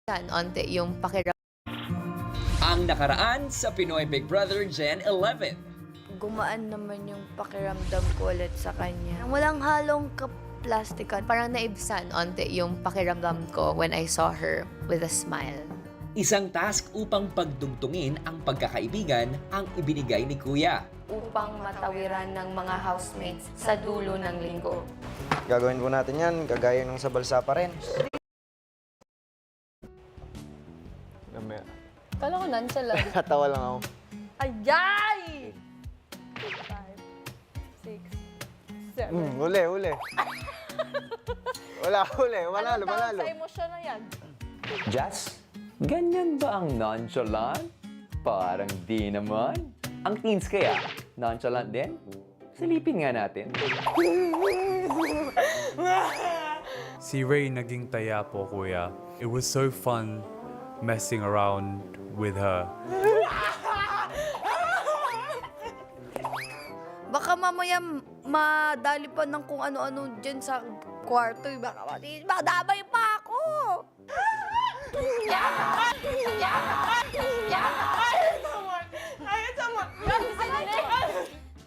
onte yung pakiramdam. Ang nakaraan sa Pinoy Big Brother Gen 11. Gumaan naman yung pakiramdam ko ulit sa kanya. Walang halong kaplastikan. Parang naibsan onte yung pakiramdam ko when I saw her with a smile. Isang task upang pagdugtungin ang pagkakaibigan ang ibinigay ni Kuya. Upang matawiran ng mga housemates sa dulo ng linggo. Gagawin po natin yan, kagaya ng sa balsa pa rin. Gamaya. Kala ko nonchalant. Natawa lang ako. Ayay! 5, 6, 7. Uli. Wala, uli. Manalo. Sa emosyon na yan. Jazz, ganyan ba ang nonchalant? Parang di naman. Ang teens kaya, nonchalant din? Silipin nga natin. Si Ray naging taya po, kuya. It was so fun messing around with her. Baka mamaya madali pa ng kung ano-ano dyan sa kwarto. Baka madamay pa ako.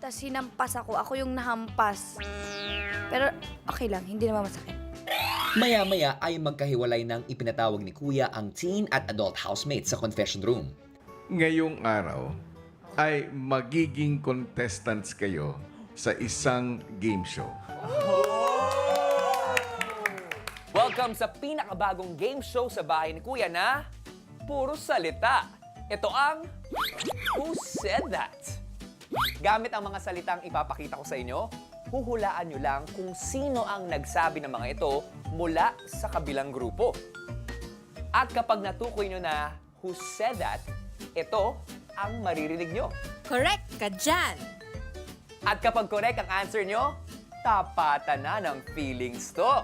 Tapos hinampas ako. Ako yung nahampas. Pero okay lang, hindi naman masakit. Maya-maya ay magkahiwalay ng ipinatawag ni Kuya ang teen at adult housemates sa confession room. Ngayong araw ay magiging contestants kayo sa isang game show. Welcome sa pinakabagong game show sa bahay ni Kuya na puro salita. Ito ang Who Said That? Gamit ang mga salitang ipapakita ko sa inyo, huhulaan nyo lang kung sino ang nagsabi ng mga ito mula sa kabilang grupo. At kapag natukoy nyo na Who Said That, ito ang maririnig nyo. Correct ka dyan! At kapag correct ang answer nyo, tapatan na ng feelings to.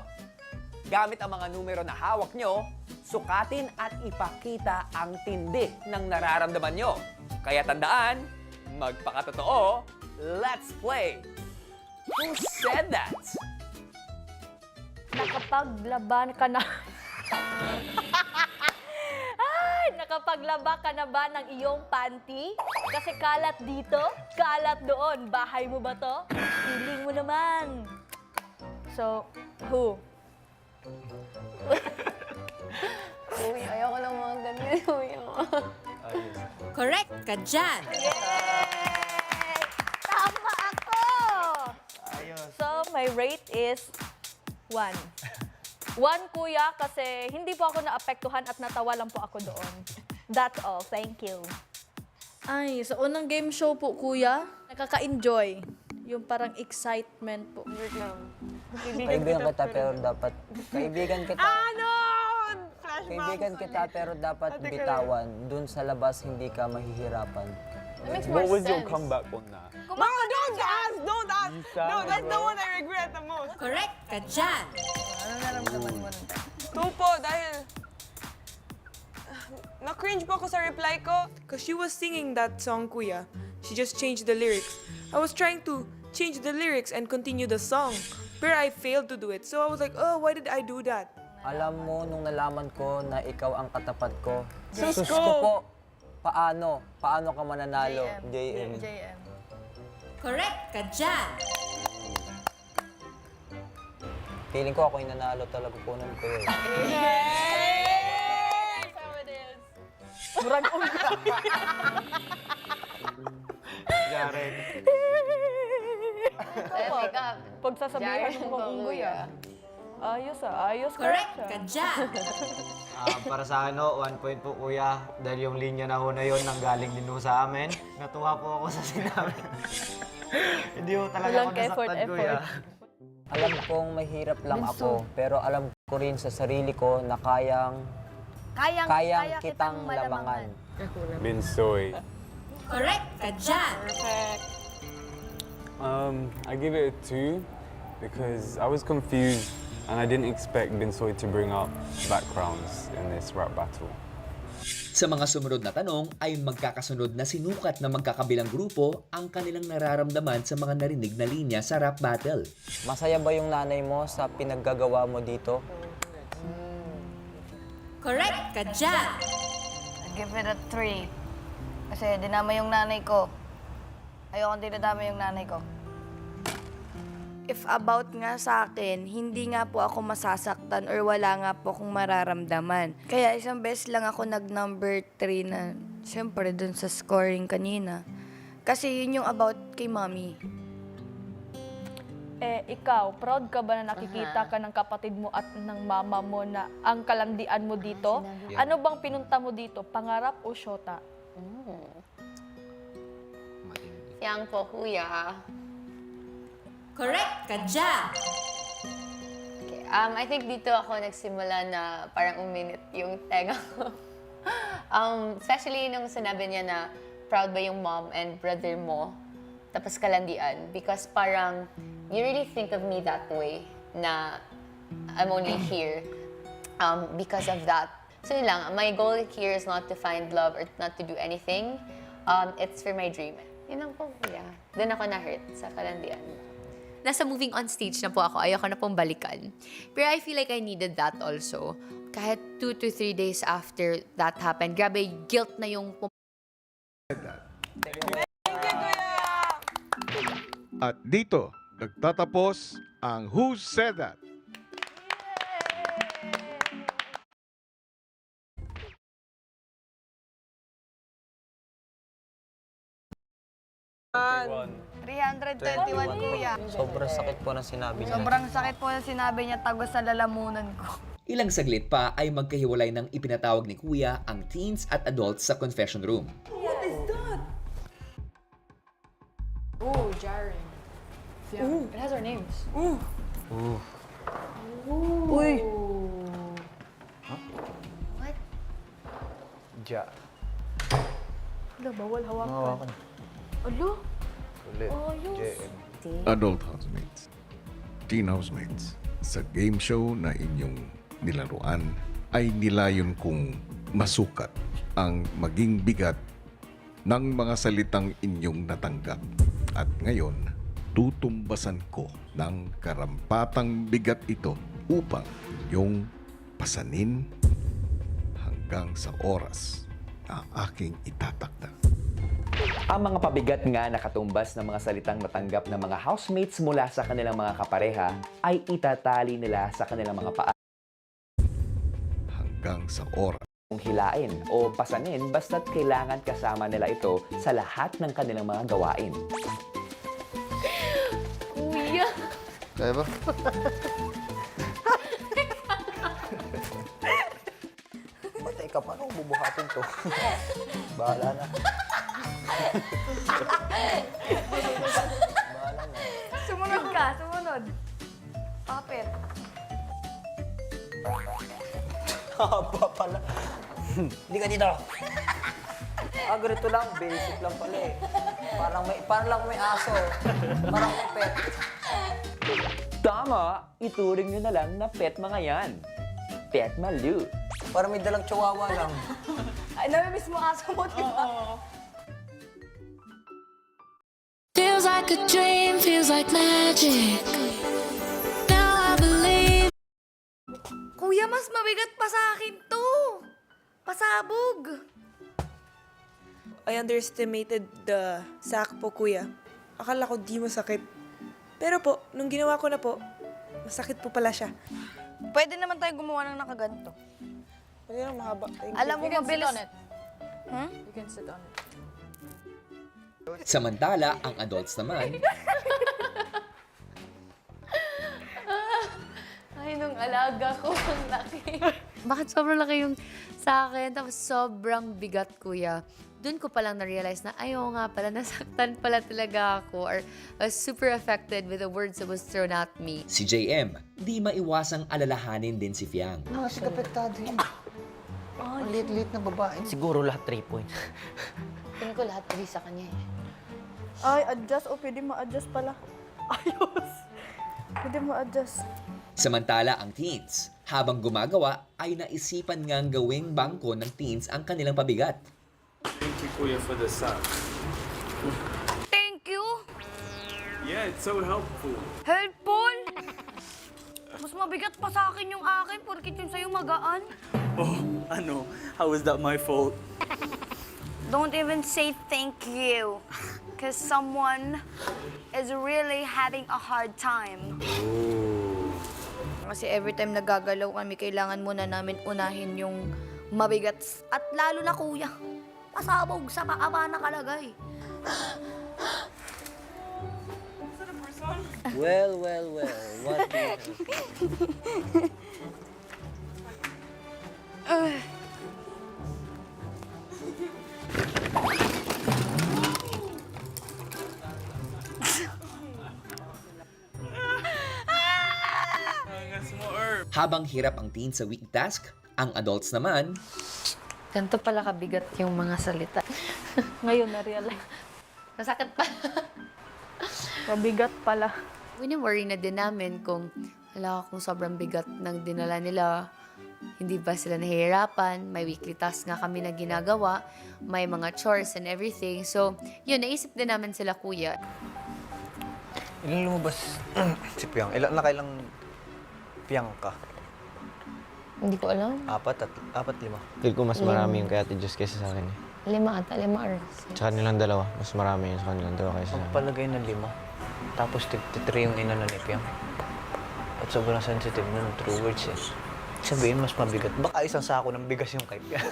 Gamit ang mga numero na hawak nyo, sukatin at ipakita ang tindi ng nararamdaman nyo. Kaya tandaan, magpakatotoo, let's play! Who said that? Nakapaglaban ka na... Nakapaglaba ka na ba ng iyong panty? Kasi kalat dito, kalat doon. Bahay mo ba to? Feeling mo naman. So, who? Uy, ayoko lang mga ganyan. Uy, Correct ka dyan! Yay! Tama ako! So, my rate is 1. 1, kuya, kasi hindi po ako naapektuhan at natawa lang po ako doon. That's all. Thank you. Ay, sa unang game show po, kuya, nakaka-enjoy. Yung parang excitement po. Kaibigan kita pero dapat kaibigan kita. Kaibigan kita pero dapat bitawan. Dun sa labas hindi ka mahihirapan. That makes more What was sense. your comeback on that? No, don't ask! Don't ask! No, that's the one I regret the most. Correct ka dyan! Tupo, dahil... Na-cringe po ako sa reply ko. Because she was singing that song, Kuya. She just changed the lyrics. I was trying to change the lyrics and continue the song. But I failed to do it. So I was like, oh, why did I do that? Alam mo, nung nalaman ko na ikaw ang katapat ko, Sus sus ko! ko po, paano? Paano ka mananalo? JM. Correct ka dyan! Feeling ko ako yung nanalo talaga po nun ko yun. Murag ulo. Jaren. Pag sasabihan mo kong unggoy, ayos ayos. Correct ka dyan! Para sa 1 point po, kuya. Dahil yung linya na ho na yun, nanggaling din ho sa amin. Natuwa po ako sa sinabi. Hindi ho talaga Walang ako nasaktan, kuya. Alam kong mahirap lang ako, pero alam ko rin sa sarili ko na kayang kitang lamangan. Binsoy. Correct ka dyan! I give it a 2 because I was confused and I didn't expect Binsoy to bring up backgrounds in this rap battle. Sa mga sumunod na tanong ay magkakasunod na sinukat na magkakabilang grupo ang kanilang nararamdaman sa mga narinig na linya sa rap battle. Masaya ba yung nanay mo sa pinaggagawa mo dito? Correct ka dyan. Give it a 3. Kasi dinama yung nanay ko. Ayoko dinadama yung nanay ko. If about nga sa akin, hindi nga po ako masasaktan or wala nga po akong mararamdaman. Kaya isang beses lang ako nag-number 3 na, syempre, dun sa scoring kanina. Kasi yun yung about kay mommy. Ikaw, proud ka ba na nakikita ka ng kapatid mo at ng mama mo na ang kalandian mo dito? Ano bang pinunta mo dito? Pangarap o syota? Yang po, kuya. Correct ka dyan. Okay. I think dito ako nagsimula na parang uminit yung tenga ko. Especially nung sinabi niya na proud ba yung mom and brother mo, tapos kalandian. Because parang, you really think of me that way, na I'm only here because of that. So yun lang, my goal here is not to find love or not to do anything. It's for my dream. Yun lang po, kuya. Doon ako na-hurt sa kalandian. Nasa moving on stage na po ako, ayoko na pong balikan. Pero I feel like I needed that also. Kahit 2 to 3 days after that happened, grabe, guilt na yung At dito, nagtatapos ang Who Said That? One. 321, kuya. Sobrang sakit po na sinabi niya. Sobrang sakit po na sinabi niya, tagos sa lalamunan ko. Ilang saglit pa ay magkahiwalay ng ipinatawag ni Kuya ang teens at adults sa confession room. Oh, Jaren. Yeah. It has our names. Uy! Ja. Wala, bawal hawakan. Alo? Ulit. Adult housemates, teen housemates, sa game show na inyong nilaruan ay nilayon kong masukat ang maging bigat ng mga salitang inyong natanggap. At ngayon, tutumbasan ko ng karampatang bigat ito upang yung pasanin hanggang sa oras na aking itatakda. Ang mga pabigat nga na katumbas ng mga salitang natanggap ng mga housemates mula sa kanilang mga kapareha ay itatali nila sa kanilang mga paa. Hanggang sa oras. Kung hilain o pasanin basta't kailangan kasama nila ito sa lahat ng kanilang mga gawain. Kuya! Kaya ba? Patay ka, paano kung bubuhatin to? Bahala na. Sumunod ka, sumunod. Papel. Haba pala. Hindi ka dito. Ganito lang. Basic lang pala eh. Parang lang may aso. Parang may pet. Tama! Ituring nyo na lang na pet mga yan. Pet Malu. Parang may dalang chihuahua lang. Ay, namimiss mo aso mo, di ba? Feels like a dream, feels like magic. Now I believe. Kuya, mas mabigat pa sa akin to. Pasabog. I underestimated the sack po, kuya. Akala ko di masakit. Pero po, nung ginawa ko na po, masakit po pala siya. Pwede naman tayo gumawa ng nakaganto. Pwede lang mahaba. Thank you. Alam mo, mabilis. You can sit on it. Samantala, ang adults naman, Ay, nung alaga ko, ang laki. Bakit sobrang laki yung sa akin, tapos sobrang bigat, kuya. Doon ko palang na-realize na, ayaw nga pala, nasaktan pala talaga ako or I was super affected with the words that was thrown at me. si JM, di maiwasang alalahanin din si Fiang. Kasi kapektado yun. Ang liit-liit na babae. Siguro lahat 3 points. Tingin ko lahat 3 sa kanya eh. Ay, adjust. O, pwede ma-adjust pala. Ayos. Pwede ma-adjust. Samantala ang teens, habang gumagawa ay naisipan ngang gawing bangko ng teens ang kanilang pabigat. Thank you, Kuya, for the sack. Thank you. Yeah, it's so helpful. Helpful. Mas mabigat pa sa akin yung akin, porkit yung sa'yo magaan. Oh, ano? How is that my fault? Don't even say thank you. Because someone is really having a hard time. Kasi every time nagagalaw kami, kailangan muna namin unahin yung mabigat. At lalo na kuya, pasabog sa paaba nakalagay. Well, what do you have? Habang hirap ang teen sa weekly task, ang adults naman, Ganito pala kabigat yung mga salita. Ngayon na-realize. Masakit pa. Mabigat pala. Wini-worry na din namin kung kung sobrang bigat ng dinala nila, hindi ba sila nahihirapan, may weekly task nga kami na ginagawa, may mga chores and everything. So, yun, naisip din namin sila kuya. Ilan lumabas si Piang? Ilan na kailang Piang ka? Hindi ko alam. Apat, 5. Feel ko mas marami yung kay Ate Diyos kaysa sa akin eh. 5 ata, 5 or 6. Sa kanilang dalawa, mas marami yung sa kanilang dalawa kaysa sa akin. Palagay na 5. Tapos 3 yung inano ni Piang. At sobrang sensitive nun, true words eh. Sabihin, mas mabigat. Baka isang sako ng bigas yung kay Piang.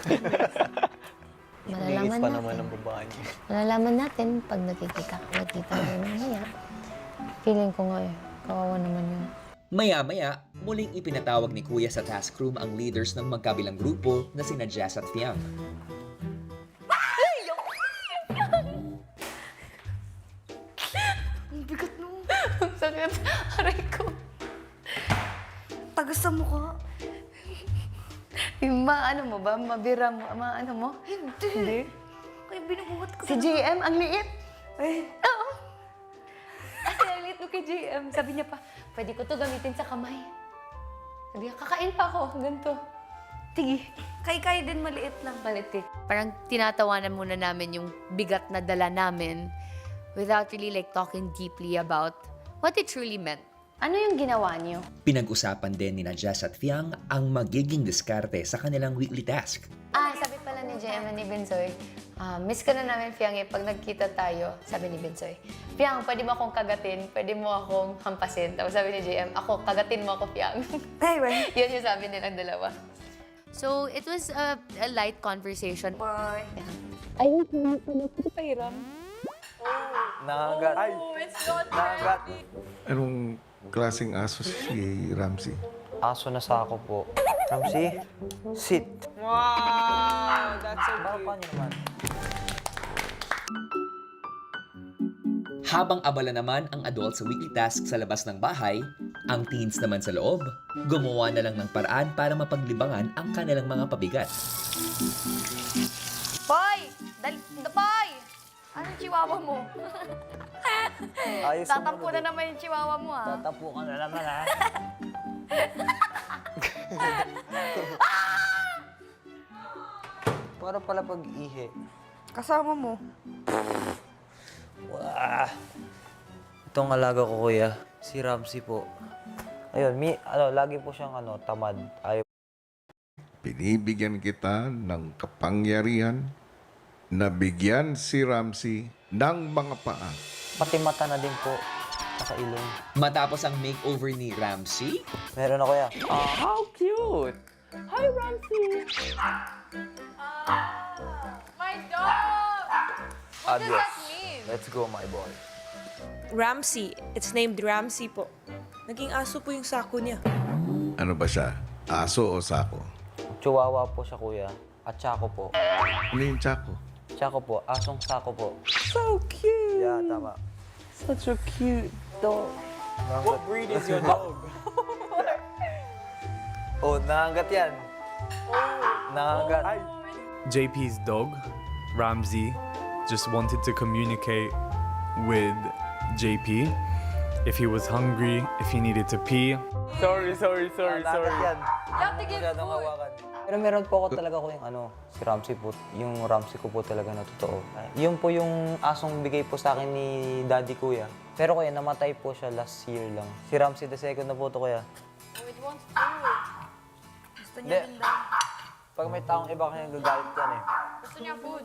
Malalaman pa natin. naman ang babae niya. Malalaman natin pag nakikita tayo mamaya. Feeling ko nga kawawa naman yun. maya-maya, muling ipinatawag ni Kuya sa task room ang leaders ng magkabilang grupo na sina Jazz at Fiang. Ang bigat no. Sakit. Aray ko. Tagas sa mukha. Yung ano mo ba? Mabira mo? Ano mo? Hindi. Kaya binubuhat ko. Si JM, ang liit. Eh, Oo. Kasi ang liit mo kay JM. Sabi niya pa, pwede ko to gamitin sa kamay. Sabi niya, kakain pa ako. Ganito. Tigi. kay din maliit lang. Malit eh. Parang tinatawanan muna namin yung bigat na dala namin without really like talking deeply about what it truly meant. Ano yung ginawa niyo? Pinag-usapan din ni Jazz at Fiang ang magiging diskarte sa kanilang weekly task. Sabi pala ni JM and ni Benzoy, miss ka na namin, Fiang, pag nagkita tayo, sabi ni Benzoy, Fiang, pwede mo akong kagatin, pwede mo akong hampasin. Tapos sabi ni JM, ako, kagatin mo ako, Fiang. Anyway. Yun yung sabi nilang dalawa. So, it was a light conversation. Bye. Ayun, ano pahiram? Nangagat. Nangagat. Anong klaseng aso si Ramsey? Aso na sako po. Ramsey, sit. Wow, that's so Parapan niyo naman. Habang abala naman ang adult sa weekly task sa labas ng bahay, ang teens naman sa loob, gumawa na lang ng paraan para mapaglibangan ang kanilang mga pabigat. Boy! Boy! Ano yung chihuahua mo? Ayos Tatampo na naman yung chihuahua mo, ha? Tatampo ka na naman, ha? Para pala pag-ihi. Kasama mo. Wah! Itong alaga ko, kuya, si Ramsey po. Ayun, lagi po siyang tamad. Ayaw. Binibigyan kita ng kapangyarihan na bigyan si Ramsey ng mga paa. Pati mata na din po. Saka ilong. Matapos ang makeover ni Ramsey, Meron na, kuya. How cute! Hi, Ramsey! My dog! What does Adios. that mean? Let's go, my boy. Ramsey. It's named Ramsey po. Naging aso po yung sako niya. Ano ba siya? Aso o sako? Chihuahua po siya, kuya. At Chaco po. Ano yung tsako? Chaco po. Asong sako po. So cute! Yeah, tama. Such a cute dog. What breed is your dog? Oh, nangagat yan. Nangagat. JP's dog, Ramsey, just wanted to communicate with JP if he was hungry, if he needed to pee. Sorry. Nangagat yan. You have to give Masyadong food. hawakan. Pero meron po ako talaga ko yung si Ramsey po, yung Ramsey ko po talaga na totoo. Yun po yung asong bigay po sa akin ni Daddy Kuya. Pero kuya, namatay po siya last year lang. Si Ramsey the second na po to, kuya. It wants food. Gusto niya Hindi. din daw. Pag may taong iba kaya gagalit yan eh. Gusto niya food.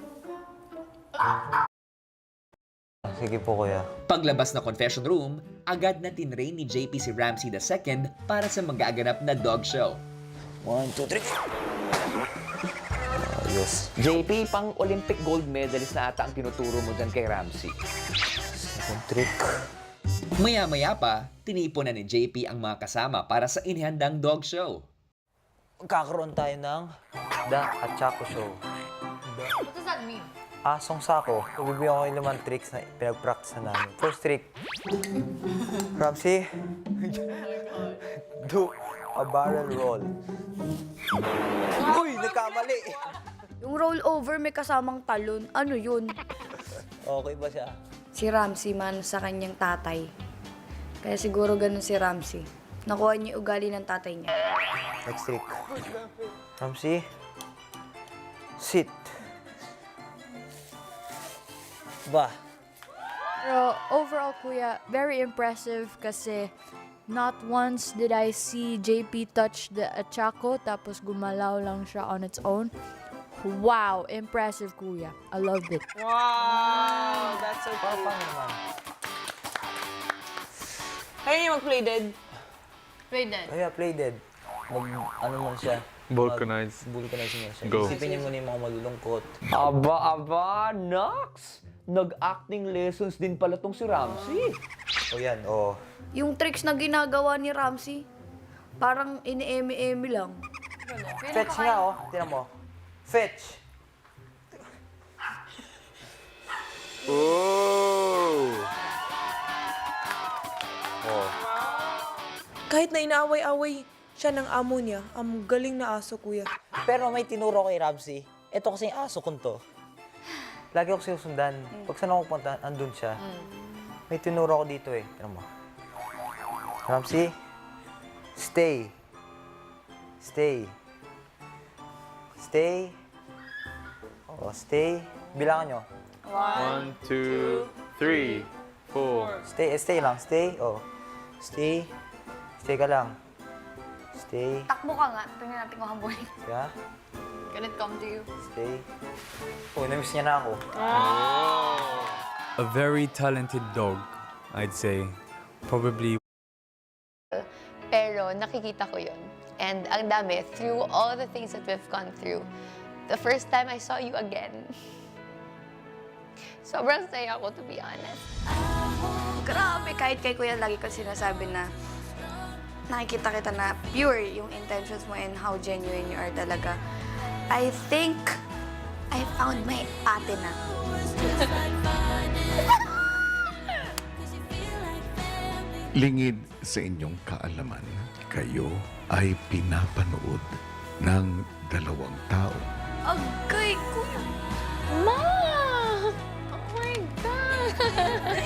Sige po, kuya. Paglabas na confession room, agad na tinrain ni JP si Ramsey II para sa magaganap na dog show. 1, 2, 3. Ayos. JP, pang Olympic gold medalist na ata ang tinuturo mo dyan kay Ramsey. Second trick. Maya-maya pa, tinipon na ni JP ang mga kasama para sa inihandang dog show. Magkakaroon tayo ng The Achako Show. What does that mean? Asong sako. Bibigyan ko yung 5 tricks na pinag-practice na namin. First trick. Ramsey. Do a barrel roll. Uy, nagkamali. Yung roll over may kasamang talon. Ano yun? Okay ba siya? Si Ramsey man sa kanyang tatay. Kaya siguro ganun si Ramsey. Nakuha niya yung ugali ng tatay niya. Next trick. Ramsey. Sit. Ba. Pero overall, kuya, very impressive kasi not once did I see JP touch the Achako tapos gumalaw lang siya on its own. Wow, impressive, kuya. I loved it. Wow! That's so cool. Paano naman? Kaya niya mag-play dead. Play dead. Kaya play dead. Ano man siya. Vulcanize. Vulcanize mo siya. Go. Isipin niyo muna yung mga malulungkot. Aba, Nox! Nag-acting lessons din pala tong si Ramsey. O yan, o. Yung tricks na ginagawa ni Ramsey, parang ini-emi-emi lang. Fetch nga, oh. Tinan mo. Fetch. Oh. Oh. Kahit na inaaway-away siya ng amo niya, ang galing na aso, kuya. Pero may tinuro kay Ramsey. Ito kasi yung aso ko to. Lagi ako sinusundan. Pag saan ako punta, andun siya. May tinuro ko dito eh. Tinan mo. Ramsey, stay. Stay. Stay. Oh, stay. Bilangan nyo. 1, 2, 3, 4. Stay lang. Stay. Oh. Stay. Stay ka lang. Stay. Takbo ka nga. Tingnan natin kung habulin. Yeah. Can it come to you? Stay. Oh, namiss niya na ako. A very talented dog, I'd say. Probably Pero nakikita ko yun. And ang dami, through all the things that we've gone through, the first time I saw you again, sobrang saya ko, to be honest. Grabe, kahit kay Kuya lagi ko sinasabi na nakikita kita na pure yung intentions mo and how genuine you are talaga. I think I found my ate na. Lingid sa inyong kaalaman, kayo ay pinapanood ng 2 tao. Agay, Kuya! Ma! Oh my God!